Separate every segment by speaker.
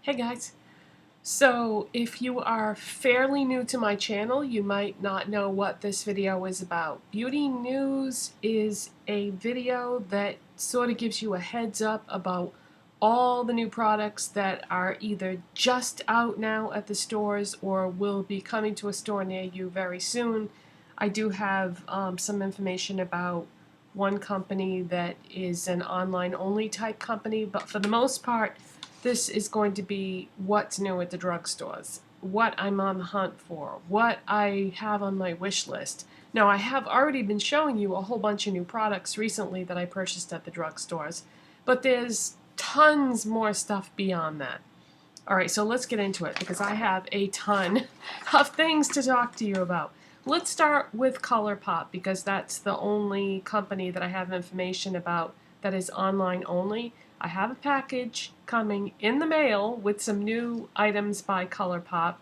Speaker 1: Hey guys! So if you are fairly new to my channel, you might not know what this video is about. Beauty News is a video that sort of gives you a heads up about all the new products that are either just out now at the stores or will be coming to a store near you very soon. I do have some information about one company that is an online only type company, but for the most part this is going to be what's new at the drugstores, what I'm on the hunt for, what I have on my wish list. Now, I have already been showing you a whole bunch of new products recently that I purchased at the drugstores, but there's tons more stuff beyond that. Alright, so let's get into it because I have a ton of things to talk to you about. Let's start with ColourPop because that's the only company that I have information about that is online only. I have a package coming in the mail with some new items by ColourPop.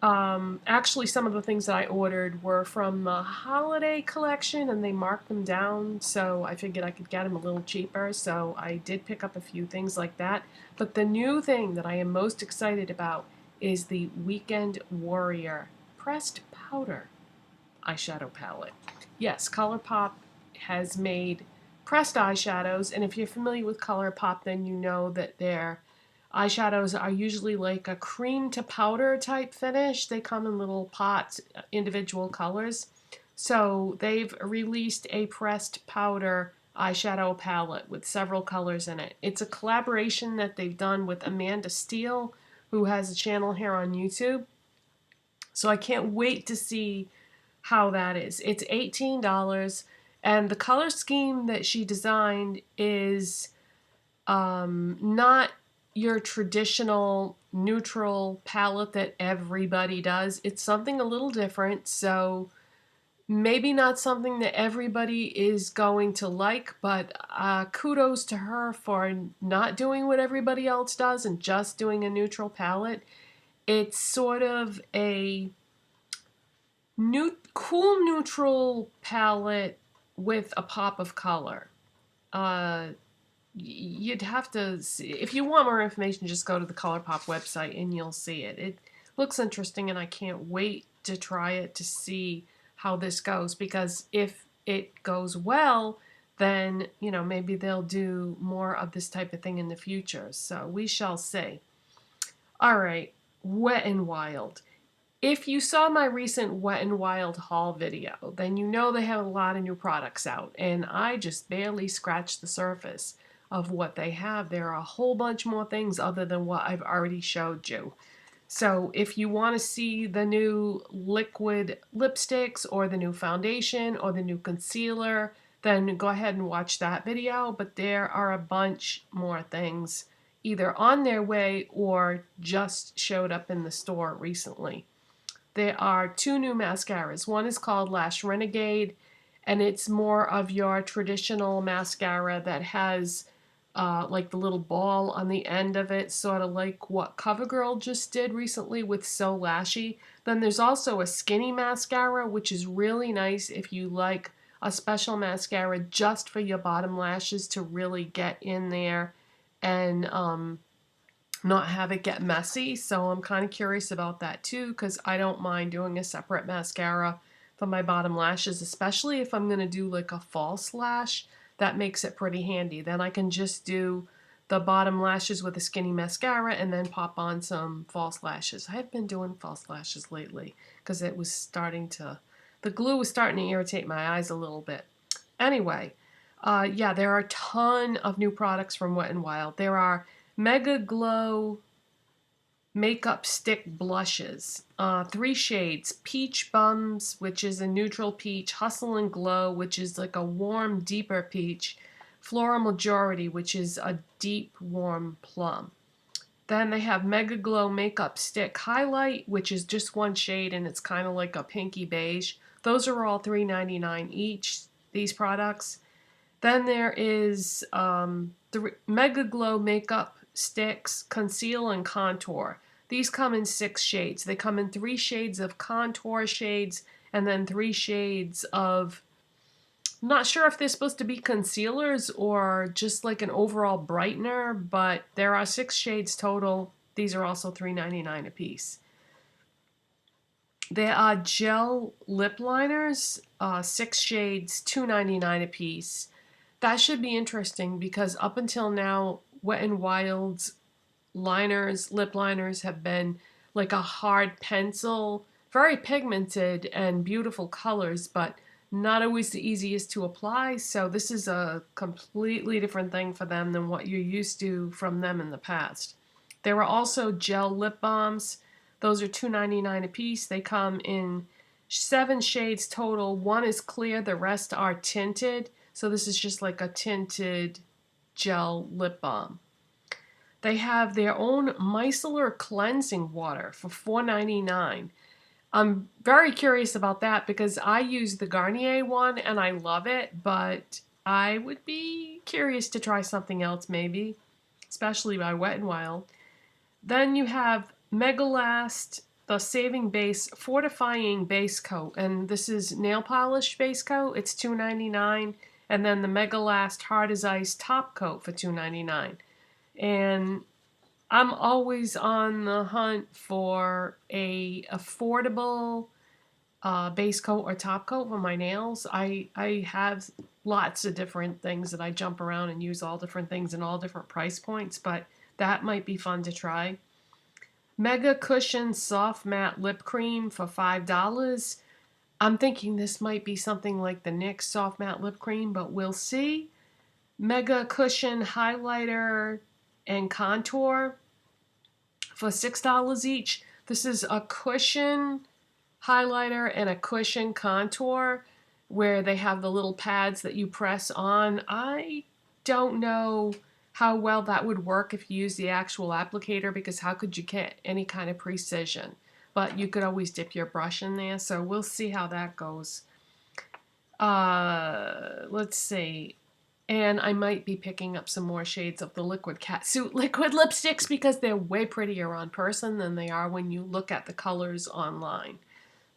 Speaker 1: Actually, some of the things that I ordered were from the holiday collection and they marked them down, so I figured I could get them a little cheaper, so I did pick up a few things like that. But the new thing that I am most excited about is the Weekend Warrior Pressed Powder eyeshadow palette. Yes, ColourPop has made pressed eyeshadows, and if you're familiar with ColourPop, then you know that their eyeshadows are usually like a cream to powder type finish. They come in little pots, individual colors. So they've released a pressed powder eyeshadow palette with several colors in it. It's a collaboration that they've done with Amanda Steele, who has a channel here on YouTube. So I can't wait to see how that is. It's $18, and the color scheme that she designed is not your traditional neutral palette that everybody does. It's something a little different, so maybe not something that everybody is going to like, but kudos to her for not doing what everybody else does and just doing a neutral palette. It's sort of a cool neutral palette with a pop of color. You'd have to see, if you want more information, just go to the ColourPop website and you'll see it. It looks interesting and I can't wait to try it to see how this goes, because if it goes well, then, you know, maybe they'll do more of this type of thing in the future. So we shall see. All right, Wet n Wild. If you saw my recent Wet n Wild haul video, then you know they have a lot of new products out, and I just barely scratched the surface of what they have. There are a whole bunch more things other than what I've already showed you. So if you want to see the new liquid lipsticks or the new foundation or the new concealer, then go ahead and watch that video, but there are a bunch more things either on their way or just showed up in the store recently. There are two new mascaras. One is called Lash Renegade, and it's more of your traditional mascara that has like the little ball on the end of it, sort of like what CoverGirl just did recently with So Lashy. Then there's also a skinny mascara, which is really nice if you like a special mascara just for your bottom lashes to really get in there and not have it get messy. So I'm kind of curious about that too, because I don't mind doing a separate mascara for my bottom lashes, especially if I'm going to do like a false lash. That makes it pretty handy. Then I can just do the bottom lashes with a skinny mascara and then pop on some false lashes. I have been doing false lashes lately because it was starting to, the glue was starting to irritate my eyes a little bit. Anyway, yeah, there are a ton of new products from Wet n Wild. There are Mega Glow makeup stick blushes, 3 shades: Peach Bums, which is a neutral peach; Hustle and Glow, which is like a warm, deeper peach; Floral Majority, which is a deep, warm plum. Then they have Mega Glow makeup stick highlight, which is just 1 shade and it's kind of like a pinky beige. Those are all $3.99 each, these products. Then there is the Mega Glow makeup sticks conceal and contour. These come in 6 shades. They come in 3 shades of contour shades and then 3 shades of not sure if they're supposed to be concealers or just like an overall brightener, but there are 6 shades total. These are also $3.99 a piece. There are gel lip liners, 6 shades, $2.99 a piece. That should be interesting because up until now, Wet n Wild's liners, lip liners have been like a hard pencil, very pigmented and beautiful colors, but not always the easiest to apply. So this is a completely different thing for them than what you're used to from them in the past. There are also gel lip balms. Those are $2.99 a piece. They come in 7 shades total. One is clear, the rest are tinted. So this is just like a tinted gel lip balm. They have their own micellar cleansing water for $4.99. I'm very curious about that because I use the Garnier one and I love it, but I would be curious to try something else maybe, especially by Wet n Wild. Then you have Megalast, the Saving Base Fortifying Base Coat, and this is nail polish base coat. It's $2.99, and then the Megalast Hard as Ice Top Coat for $2.99. And I'm always on the hunt for a affordable base coat or top coat for my nails. I have lots of different things that I jump around and use all different things in all different price points, but that might be fun to try. Mega Cushion Soft Matte Lip Cream for $5. I'm thinking this might be something like the NYX Soft Matte Lip Cream, but we'll see. Mega Cushion Highlighter and Contour for $6 each. This is a cushion highlighter and a cushion contour where they have the little pads that you press on. I don't know how well that would work if you use the actual applicator because how could you get any kind of precision? But you could always dip your brush in there, so we'll see how that goes. Let's see. And I might be picking up some more shades of the Liquid Catsuit liquid lipsticks because they're way prettier on person than they are when you look at the colors online.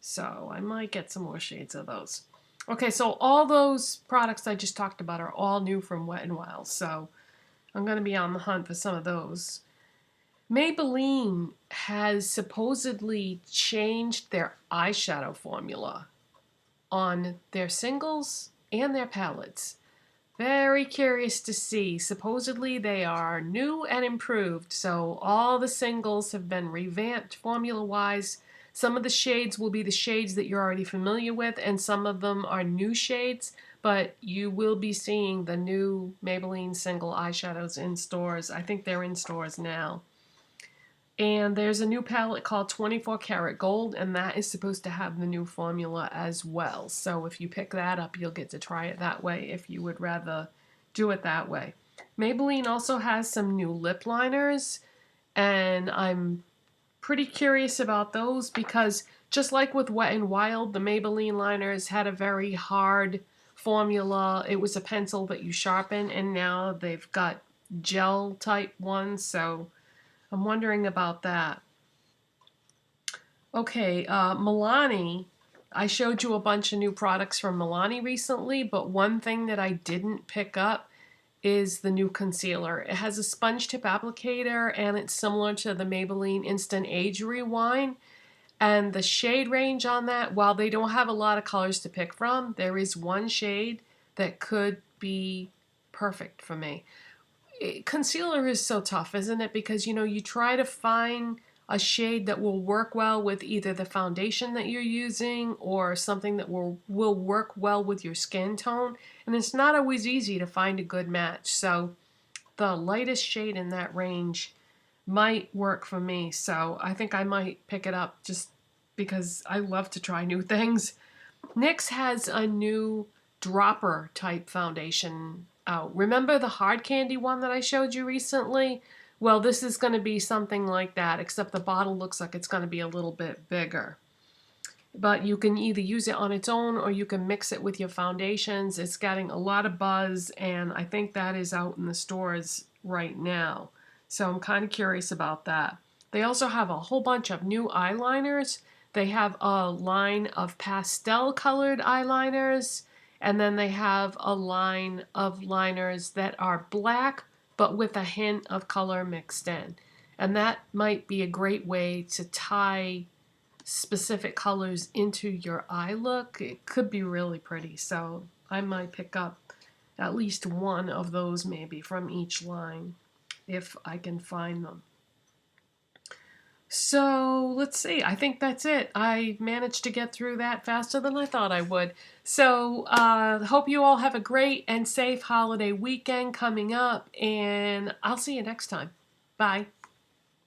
Speaker 1: So I might get some more shades of those. Okay, so all those products I just talked about are all new from Wet n Wild, so I'm going to be on the hunt for some of those. Maybelline has supposedly changed their eyeshadow formula on their singles and their palettes. Very curious to see. Supposedly they are new and improved, so all the singles have been revamped formula-wise. Some of the shades will be the shades that you're already familiar with, and some of them are new shades, but you will be seeing the new Maybelline single eyeshadows in stores. I think they're in stores now. And there's a new palette called 24 Karat Gold, and that is supposed to have the new formula as well. So if you pick that up, you'll get to try it that way if you would rather do it that way. Maybelline also has some new lip liners, and I'm pretty curious about those because just like with Wet n Wild, the Maybelline liners had a very hard formula. It was a pencil that you sharpen, and now they've got gel type ones, so I'm wondering about that. Okay, Milani. I showed you a bunch of new products from Milani recently, but one thing that I didn't pick up is the new concealer. It has a sponge tip applicator and it's similar to the Maybelline Instant Age Rewind. And the shade range on that, while they don't have a lot of colors to pick from, there is one shade that could be perfect for me. Concealer is so tough, isn't it? Because, you know, you try to find a shade that will work well with either the foundation that you're using or something that will work well with your skin tone. And it's not always easy to find a good match. So the lightest shade in that range might work for me. So I think I might pick it up just because I love to try new things. NYX has a new dropper type foundation out. Remember the hard candy one that I showed you recently? Well, this is going to be something like that, except the bottle looks like it's going to be a little bit bigger. But you can either use it on its own or you can mix it with your foundations. It's getting a lot of buzz, and I think that is out in the stores right now. So I'm kind of curious about that. They also have a whole bunch of new eyeliners. They have a line of pastel colored eyeliners, And then they have a line of liners that are black, but with a hint of color mixed in. And that might be a great way to tie specific colors into your eye look. It could be really pretty. So I might pick up at least one of those maybe from each line if I can find them. So let's see, I think that's it. I managed to get through that faster than I thought I would. So hope you all have a great and safe holiday weekend coming up, and I'll see you next time. Bye.